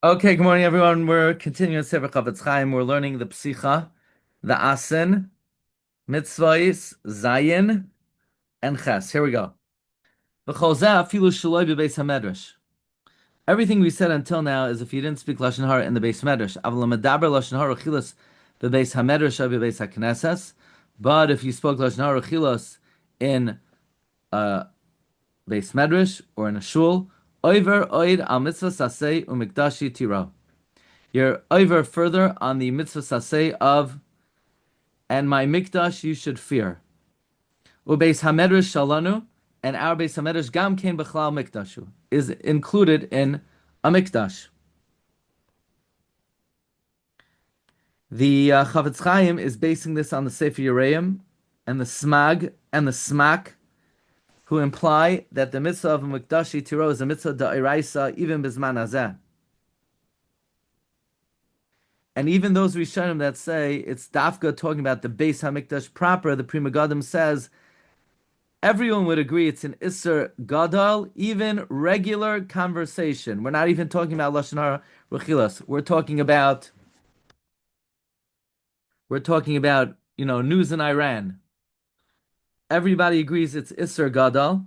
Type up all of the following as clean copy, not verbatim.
Okay, good morning, everyone. We're continuing Sefer Chofetz Chaim. We're learning the Pesicha, the Asin, Mitzvahs, Zayin, and Ches. Here we go. V'chol zeh afilu sheloi b'beis hamedrash. Everything we said until now is if you didn't speak Lashon Hara in the Beis Medrash. Aval medaber Lashon Hara chilas b'beis hamedrash or b'beis haknesses. But if you spoke Lashon Hara chilas in a Beis Medrash or in a Shul, oiver oid al mitzvah saseh u'mikdashi tiro. You're over further on the mitzvah saseh of, and my mikdash you should fear. Ubeis hamedrash shalanu, and our beis hamedrash gam kein b'chlal mikdashu, is included in a mikdash. The Chofetz Chaim is basing this on the Sefer Yereim and the Smag and the Smak, who imply that the mitzvah of mikdashi tiro is a mitzvah da'iraisa even bizman hazeh. And even those Rishonim that say it's Dafka talking about the Beis Hamikdash proper, the Pri Megadim says everyone would agree it's an Isser Gadol, even regular conversation. We're not even talking about Lashon Hara Rechilas. We're talking about news in Iran. Everybody agrees it's Isser Gadol.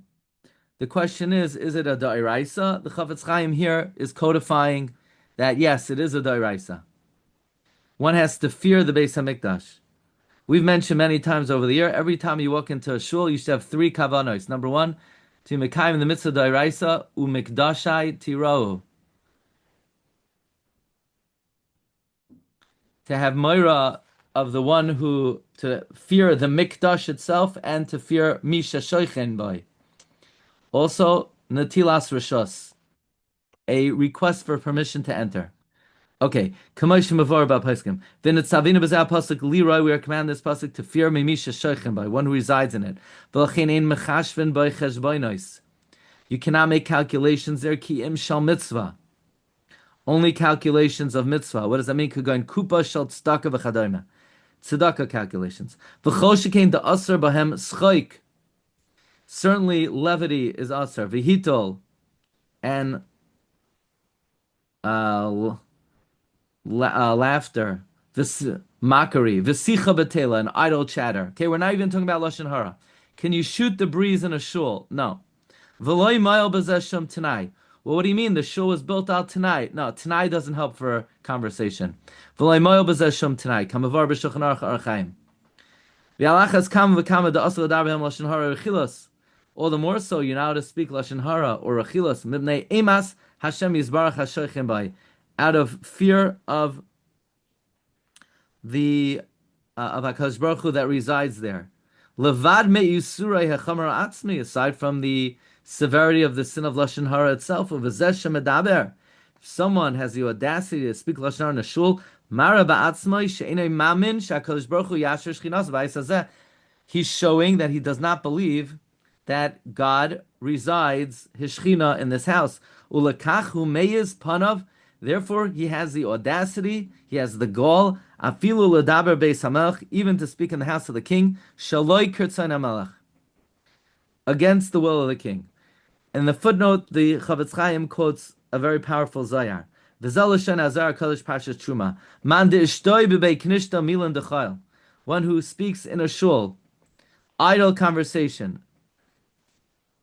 The question is it a Da'iraisa? The Chofetz Chaim here is codifying that yes, it is a Da'iraisa. One has to fear the Beis Hamikdash. We've mentioned many times over the year, every time you walk into a shul, you should have three kavanos. Number one, to mekayim the mitzvah d'oraisa umikdashai tirou. To have moira of the one who, to fear the mikdash itself and to fear misha shoichen boy. Also, natilas rishos, a request for permission to enter. Okay, Kamosh Mavor about Peskim. Then it's Savina Bazal Pasuk Leroy, we are commanded this Pasuk to fear Mimisha Shochem by one who resides in it. You cannot make calculations there, Ki Im Shal Mitzvah. Only calculations of mitzvah. What does that mean? Kugain Kupa Shal Tzedakah V'Chadayma. Tzedakah calculations. V'chol Shekain the Asr Bahem Schoik. Certainly levity is Asr. V'hitol and laughter, mockery, v'sicha betela, and idle chatter. Okay, we're not even talking about lashon hara. Can you shoot the breeze in a shul? No. V'loy mayal b'zeh tonight. Well, what do you mean? The shul was built out tonight. No, tonight doesn't help for conversation. V'loy mayal b'zeh tonight. Kamavar b'shulchan aruch Chaim. V'alachas kam v'kama da'asr l'dar b'hem lashon hara rechilas. All the more so, you're now to speak lashon hara or rechilas. Mibnei emas Hashem yizbarach hashoichem bay. Out of fear of the of HaKadosh Baruch Hu that resides there. Levad me'yusurei hachamar atzmi, aside from the severity of the sin of Lashon Hara itself, of v'zeh shemedaber. If someone has the audacity to speak Lashon Hara in a shul, mara ba'atzmai she'enei mamin she'HaKadosh Baruch Hu yasher shchinas b'ayis hazeh. He's showing that he does not believe that God resides, his shechina, in this house. Ulekach hu meyiz panav. Therefore, he has the audacity, he has the gall, afilu ledaber beis hamelech, even to speak in the house of the king, shaloi kirtzon hamelech, against the will of the king. In the footnote, the Chofetz Chaim quotes a very powerful zayar. V'zel l'shen azar kodesh Parsha Truma. Man de'ishtoi b'bei knishta milan dechayil. One who speaks in a shul, idle conversation.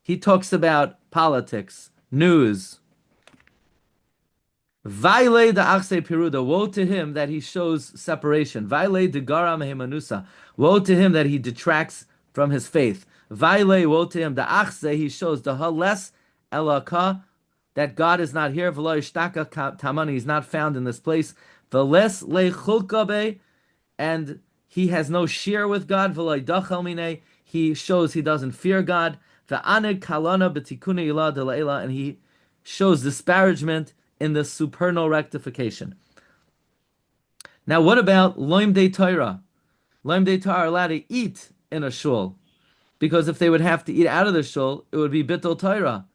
He talks about politics, news. Vaile de achse piruda, woe to him that he shows separation. Vaile de gara mehemanusa, woe to him that he detracts from his faith. Vaile, woe to him, the achse, he shows the holiest elaka, that God is not here. V'lo ishtaka tamani, he's not found in this place. V'les lechulkabe, and he has no share with God. V'lo idachal mine, he shows he doesn't fear God. V'aneg kalana b'tikune ilah de la'ila, and he shows disparagement in the supernal rectification. Now, what about loim de Torah? Loim de Torah are allowed to eat in a shul, because if they would have to eat out of the shul, it would be bittul Torah.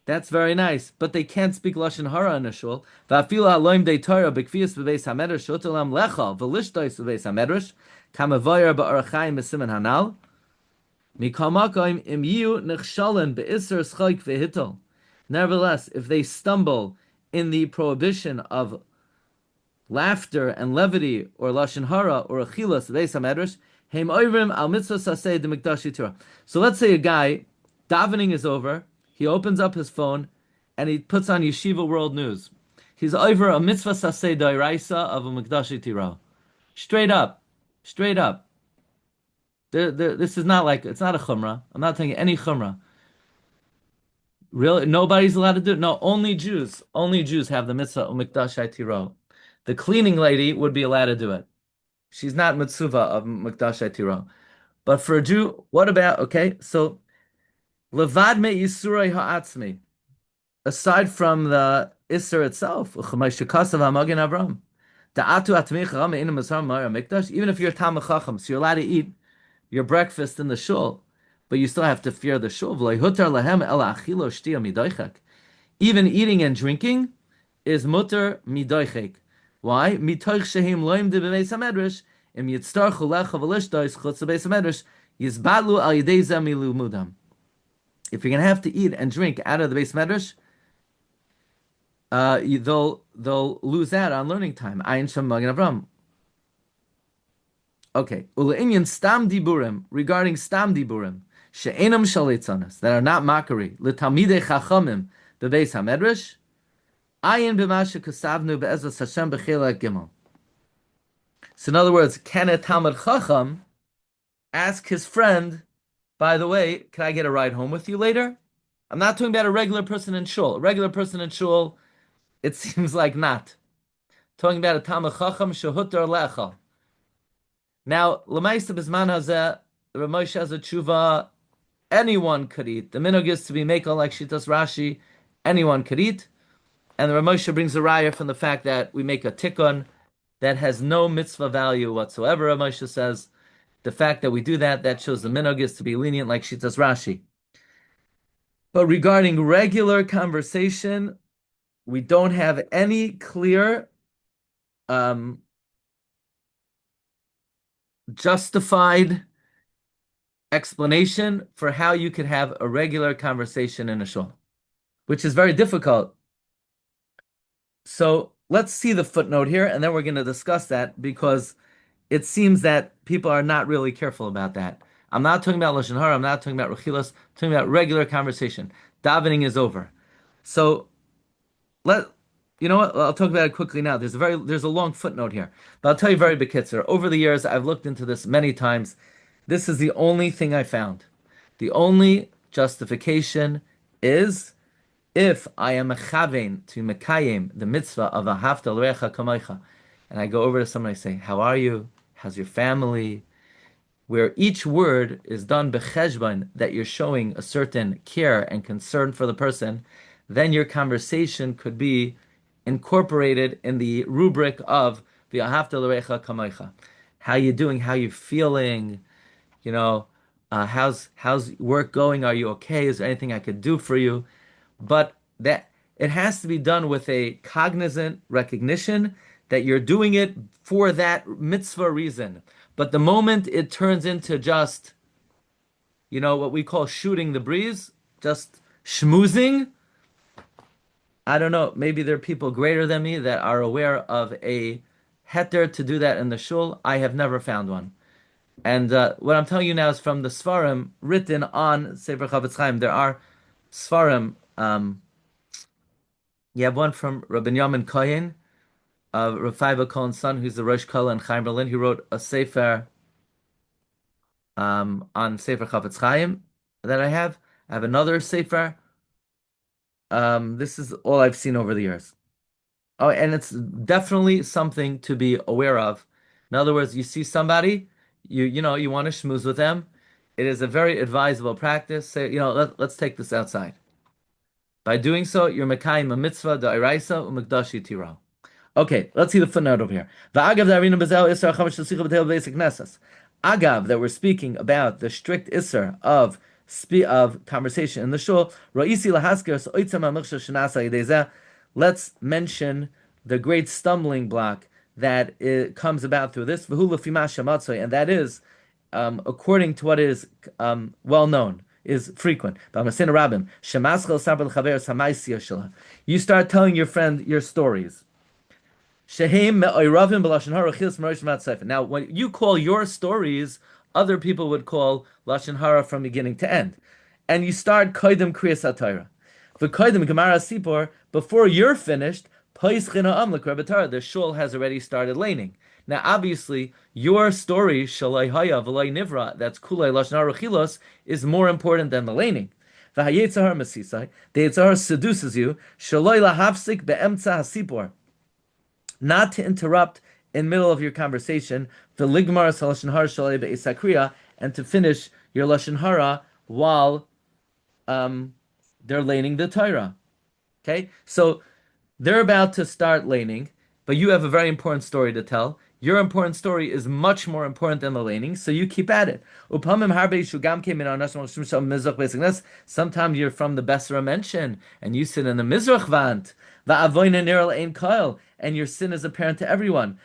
That's very nice, but they can't speak lashon hara in a shul. Va'afilu loim de Torah b'kfiyas b'beis hamedrash shotelam lecha v'lishtois b'beis hamedrash kamavoyer ba'arachayim b'siman hanal mikol makom im yiu nechshalen be'isser schayk ve'hitel. Nevertheless, if they stumble in the prohibition of laughter and levity, or lashon hara, or achilas, beis hamedrash, heim oivrim al mitzvah saseh de mikdash Torah. So let's say a guy, davening is over, he opens up his phone, and he puts on Yeshiva World News. He's over a mitzvah saseh d'oraisa of a mikdash Torah. Straight up, straight up. This is not like, it's not a chumrah. I'm not taking any chumrah. Really, nobody's allowed to do it. No, only Jews. Only Jews have the mitzvah of mikdash Torah. The cleaning lady would be allowed to do it. She's not mitzvah of mikdash Torah. But for a Jew, what about, okay, so levad me yisurei ha'atzmi. Aside from the Isser itself, even if you're Talmid Chacham, so you're allowed to eat your breakfast in the shul, but you still have to fear the shul. Even eating and drinking is mutter midoichek. Why? Mitoich shehim loim de b'meis hamedrash im yitztarchu lecha v'lishtois chutz b'meis hamedrash yizbadlu al yidei zeh milumudam. If you're going to have to eat and drink out of the Beis Medrash, they'll lose out on learning time. Ayin Shem Magen Avram. Okay. Ule'inyan stam diburim, regarding stam diburim, she'enam shalitzanas, that are not mockery, l'tamidei chachamim bebeis hamedrash, ayin b'mashe kasavnu be'ezras Hashem b'chilek gimel. So in other words, can a Talmid Chacham ask his friend, by the way, can I get a ride home with you later? I'm not talking about a regular person in Shul. A regular person in Shul, it seems like not. Talking about a Talmid Chacham shehutar le'echal. Now, l'maisa b'zman hazeh, Rav Moshe has a tshuva, anyone could eat. The minhag is to be mekel like Shitas Rashi, anyone could eat. And the Rav Moshe brings a raya from the fact that we make a tikkun that has no mitzvah value whatsoever, Rav Moshe says. The fact that we do that, that shows the minhag is to be lenient like Shitas Rashi. But regarding regular conversation, we don't have any clear justified explanation for how you could have a regular conversation in a shul, which is very difficult. So let's see the footnote here, and then we're going to discuss that, because it seems that people are not really careful about that. I'm not talking about lashon hara, I'm not talking about rechilas, I'm talking about regular conversation. Davening is over. So you know what? I'll talk about it quickly now. There's a long footnote here, but I'll tell you very bekitzer. Over the years, I've looked into this many times. This is the only thing I found. The only justification is if I am a chavein to mekayim, the mitzvah of ahavta l'recha kamocha, and I go over to someone and I say, "How are you? How's your family?" Where each word is done becheshbon, that you're showing a certain care and concern for the person, then your conversation could be incorporated in the rubric of the ahavta l'recha kamocha. How you doing? How you feeling? You know, how's work going? Are you okay? Is there anything I could do for you? But that it has to be done with a cognizant recognition that you're doing it for that mitzvah reason. But the moment it turns into just, what we call shooting the breeze, just schmoozing, I don't know, maybe there are people greater than me that are aware of a heter to do that in the shul. I have never found one. And what I'm telling you now is from the Svarim written on Sefer Chofetz Chaim. There are Svarim. You have one from Rabbi Yamin Kohen, Rav Faiva Cohen's son, who's the Rosh Kol in Chaim Berlin. He wrote a Sefer on Sefer Chofetz Chaim that I have. I have another Sefer. This is all I've seen over the years. Oh, and it's definitely something to be aware of. In other words, you see somebody, you want to schmooze with them. It is a very advisable practice. Say, let's take this outside. By doing so, you're mekayim a mitzvah da'iraisa u'mekdashi tira. Okay, let's see the footnote over here. Agav, that we're speaking about the strict isser of conversation in the shul. Let's mention the great stumbling block that it comes about through this, and that is, according to what is well known. is frequent. You start telling your friend your stories. Now, when you call your stories, other people would call lashon hara from beginning to end, and you start koydem kriyas haTorah. For koydem Gemara Sipor, before you're finished, the shul has already started laning. Now, obviously, your story shalai haya v'lai nivra, that's kulei lashon hara chilos, is more important than the laning. The Yitzhar seduces you, shalai lahafsik be'emtza hasipor, not to interrupt in middle of your conversation, and to finish your lashon hara while they're laning the Torah. Okay, so they're about to start laning, but you have a very important story to tell. Your important story is much more important than the laning, so you keep at it. Sometimes you're from the Besra mention, and you sit in the Mizrach Vant, and your sin is apparent to everyone.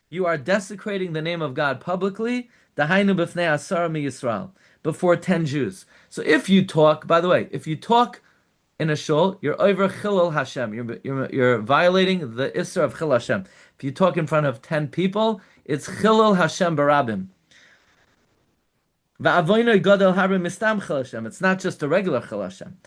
You are desecrating the name of God publicly, before 10 Jews. So if you talk, by the way, if you talk in a shul, you're over chilul Hashem. You're violating the Isser of chilul Hashem. If you talk in front of 10 people, it's chilul Hashem barabim. It's not just a regular chilul Hashem.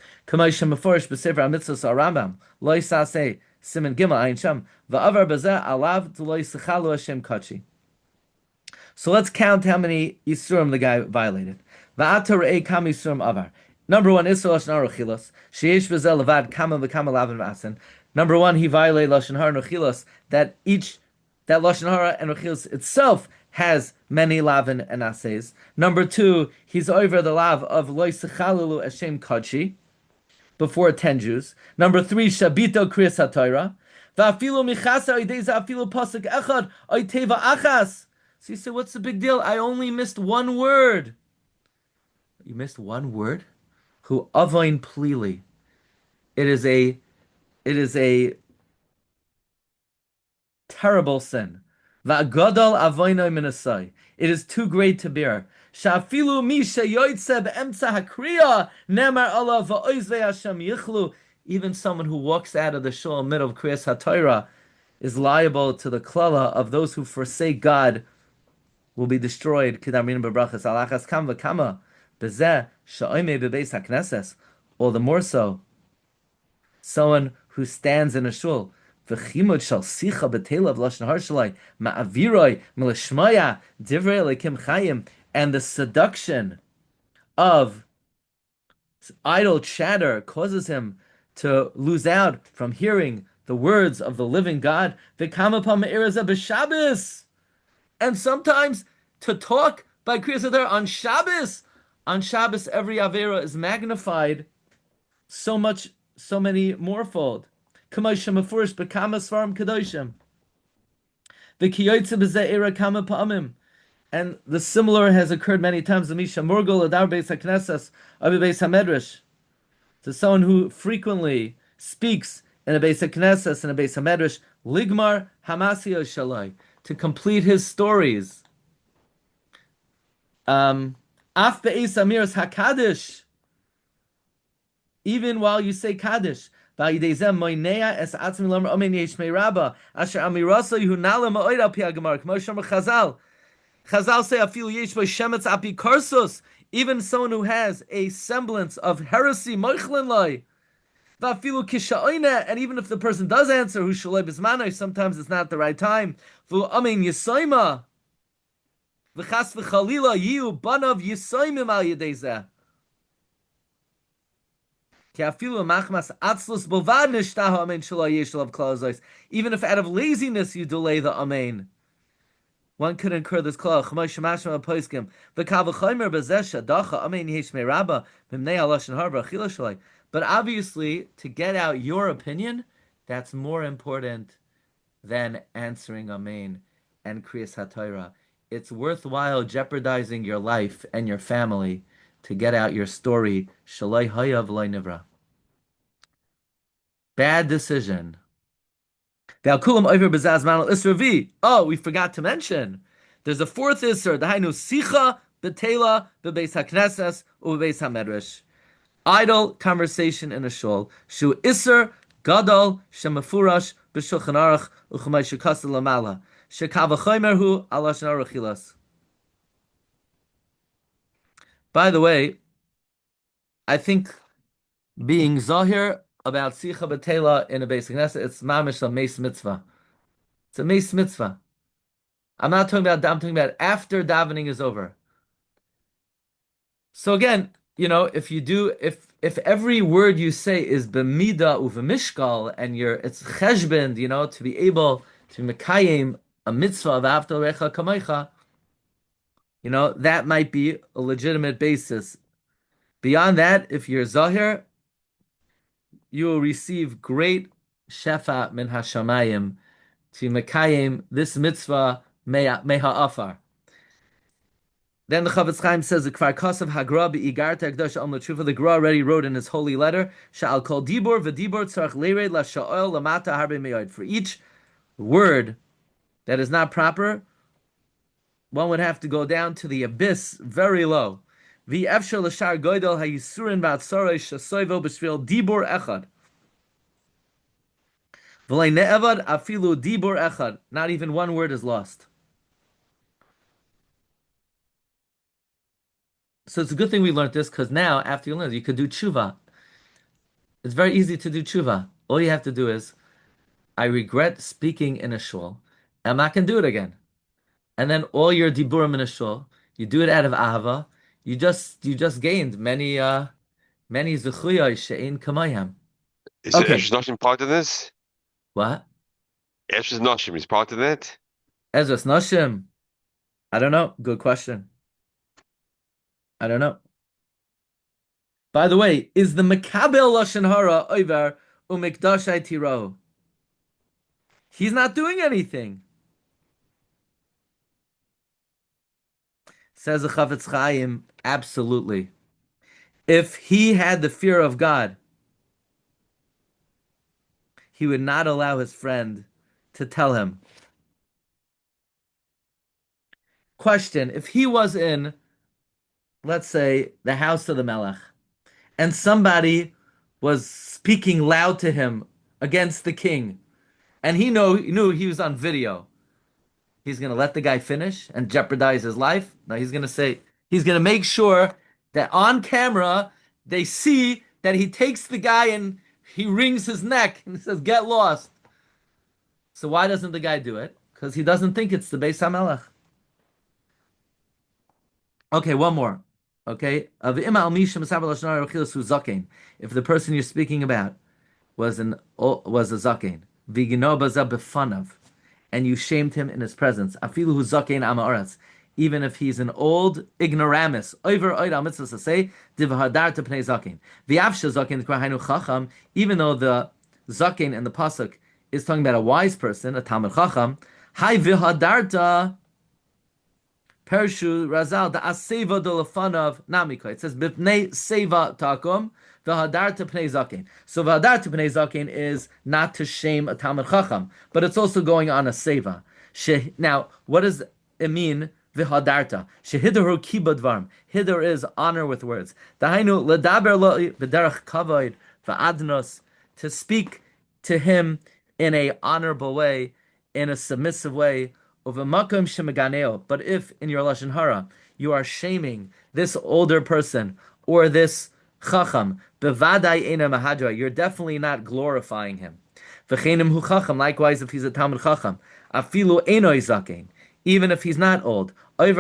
So let's count how many Yisurim the guy violated. Number one, Isra Lashon Hara Chilos. Sheish Bezel Levad Kama V'Kama Lavin V'Asin. Number one, he violated Lashon Hara and Chilos, that Lashon Hara and Chilos itself has many lavin and ases. Number two, he's over the lav of Lo Sechalulu Hashem Kadshi before 10 Jews. Number three, Shabito Kriyas HaTorah. Va'afilu Michasa Oideza Afilu Pasuk Echad Oiteva Achas. So you say, what's the big deal? I only missed one word. You missed one word? Who avoin plili. It is a terrible sin. Va'gadol avoinoi minasai. It is too great to bear. Shafilu mi sheyoytze be'emtza hakriya nemar Allah va'oizvei Hashem yichlu. Even someone who walks out of the shul in the middle of Kriyas HaTorah is liable to the klala of those who forsake God will be destroyed. Kidamin bebrachas alachas kam v'kama bezeh sha'oimei bebeis hakneses. All the more so, someone who stands in a shul v'chimod shal sicha b'telav lashon har shalai ma'aviroi milashmaya divrei lekim Chaim, and the seduction of idle chatter causes him to lose out from hearing the words of the living God. V'kama pa'me'erazeh b'Shabbos. And sometimes to talk by Kriyas HaTorah on Shabbos. On Shabbos, every Avera is magnified so many morefold. Chumash mefurish b'kama svarim kadoshim. V'kiyotze b'zeh era kama pa'amim. And the similar has occurred many times. Misha Murgul adar beis haknesses abi beis hamedrash. To someone who frequently speaks in a beis haknesses and a beis hamedrash, ligmar hamasio shalai, to complete his stories. Af be'es amiras hakadish, even while you say kaddish. Va'yidezem moinea es atzmi lomer omen yesh mei rabba asher amirasa yihunala ma'oid al pi hagemar k'mo shomer Chazal. Chazal say afilu yesh bo shemetz api karsus, even someone who has a semblance of heresy moichlin loy. Va'afilu kisha'oine, and even if the person does answer who shaloi bismanoi, sometimes it's not the right time. V'u amen yisoima v'chas v'chalila yiu banav yisoimim al yedezeh. Even if out of laziness you delay the amen, one could incur this clause. But obviously, to get out your opinion, that's more important than answering amen and kriyas haTorah. It's worthwhile jeopardizing your life and your family to get out your story. Shalai haya v'lai nivra. Bad decision. Oh, we forgot to mention There's a fourth Isser, Dahainu Sicha Betela Bebeis HaKnesses Ubeis HaMedrash. Idle conversation in a shul. Shu Isser Gadol Shemafurash B'Shulchan Aruch U'Chumash Shekasa Lamala. Shekavachomer Hu Alashon Aruchilas. By the way, I think being Zahir about Sicha Betela in a basic Knesset, it's mamish a meis mitzvah. It's a meis mitzvah. I'm talking about after davening is over. So again, if every word you say is b'mida uv'mishkal and it's cheshbend, to be able to mekayim a mitzvah of after recha kamaycha, that might be a legitimate basis. Beyond that, if you're zahir, you will receive great shefa min hashamayim to mekayim this mitzvah meha. Then the Chofetz Chaim says the Kfar Kosav Hagra be'igarta Akdash Om L'Tshuva. The Gra already wrote in his holy letter, Sha'al Kol Dibor v'Dibor Tzarach Leired La Sha'ol Lamata Harbe Me'od. For each word that is not proper, one would have to go down to the abyss, very low. V'Efshar L'Shar Goydel HaYisurin Ba'Tzorei Shasoivo B'Shvil Dibor Echad. V'lei Ne'evad Afilu Dibor Echad. Not even one word is lost. So it's a good thing we learned this, because now, after you learn it, you could do tshuva. It's very easy to do tshuva. All you have to do is, I regret speaking in a shul. I'm not going to do it again. And then all your diburim in a shul, you do it out of ahava. You just gained many zechuyos she'ein kamayam. Is Ezra's Noshim part of this? What? Ezra's Noshim is part of that? Ezra's Noshim? I don't know. Good question. I don't know. By the way, is the Mekabel Lashon Hara over Umikdashai Tiro? He's not doing anything. Says the Chofetz Chaim, absolutely. If he had the fear of God, he would not allow his friend to tell him. Question, if he was in, let's say, the house of the Melech, and somebody was speaking loud to him against the king, and he knew he was on video, he's going to let the guy finish and jeopardize his life? No, he's going to make sure that on camera, they see that he takes the guy and he wrings his neck and says, get lost. So why doesn't the guy do it? Because he doesn't think it's the Beis HaMelech. Okay, one more. Okay, if the person you're speaking about was a zaken, and you shamed him in his presence, even if he's an old ignoramus, even though the zaken in the pasuk is talking about a wise person, a talmid chacham, hay v'hadarta. Pershu Razal the Aseva Dolafanav Namika. It says Bipnei Seva Takum V'Hadarta Pnei Zaken. So V'Hadarta Pnei Zaken is not to shame a Talmid Chacham, but it's also going on a Seva. Now, what does it mean? V'Hadarta Shehidaru Kibadvarm. Hidar is honor with words. Dahainu Ledaber Lo B'Derech Kavod V'Adnos, to speak to him in a honorable way, in a submissive way. But if in your Lashon Hara you are shaming this older person or this chacham, you're definitely not glorifying him. Likewise, if he's a talmid chacham, even if he's not old, he's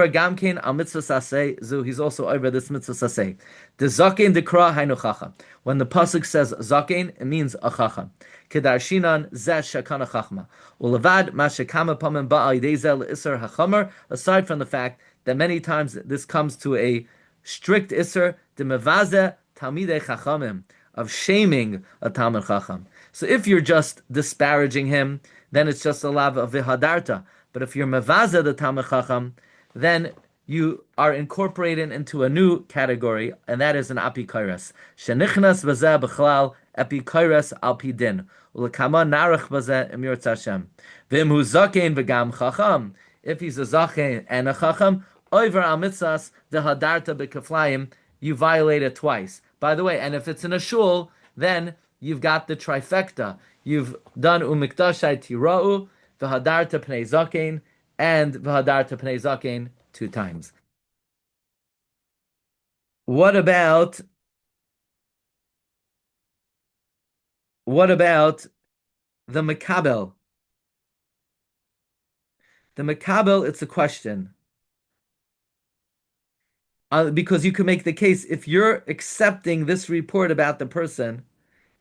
also over this mitzvah saseh. The zaken dekra hainu chacham. When the pasuk says zaken, it means a chacham. Kedarshinan zeh shekana chachma. Ulevad ma shekama pamim ba'al zel iser hachamer. Aside from the fact that many times this comes to a strict iser, the mevaze talmidei chachamim, of shaming a talmid chacham. So if you're just disparaging him, then it's just a lav of vihadarta. But if you're mevaze the talmid chacham, then you are incorporated into a new category, and that is an apikairas. Shenichnas v'zeh b'chlal apikairas al pidin. Ulekama narach v'zeh im yirtzeh Hashem. V'im hu zaken v'gam chacham. if he's a zaken and a chacham, over amitzas the hadarta bekaflayim, you violate it twice. By the way, and if it's in a shul, then you've got the trifecta. You've done umikdashai tira'u, the hadarta pnei zaken, and the hadarta pnei zaken 2 times. What about the makabel? The makabel, it's a question. Because you can make the case, if you're accepting this report about the person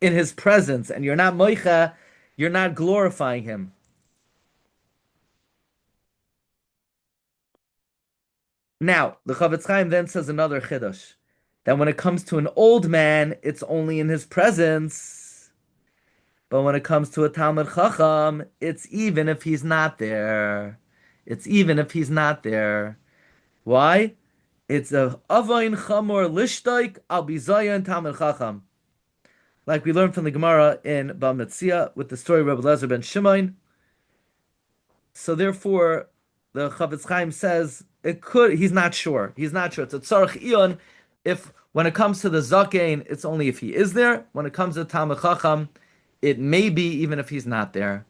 in his presence and you're not moicha, you're not glorifying him. Now, the Chofetz Chaim then says another chiddush, that when it comes to an old man, it's only in his presence. But when it comes to a Talmud Chacham, it's even if he's not there. It's even if he's not there. Why? It's a avayin chamor lishtoik al bizayin Talmud Chacham. Like we learned from the Gemara in Bamitzia with the story of Rabbi Lezer ben Shimon. So therefore, the Chofetz Chaim says it could. He's not sure. He's not sure. It's a tzarich iyon. If when it comes to the zakein, it's only if he is there. When it comes to Talmud Chacham, it may be even if he's not there.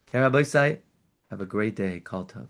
Okay, Rabbi Say, have a great day. Kol tov.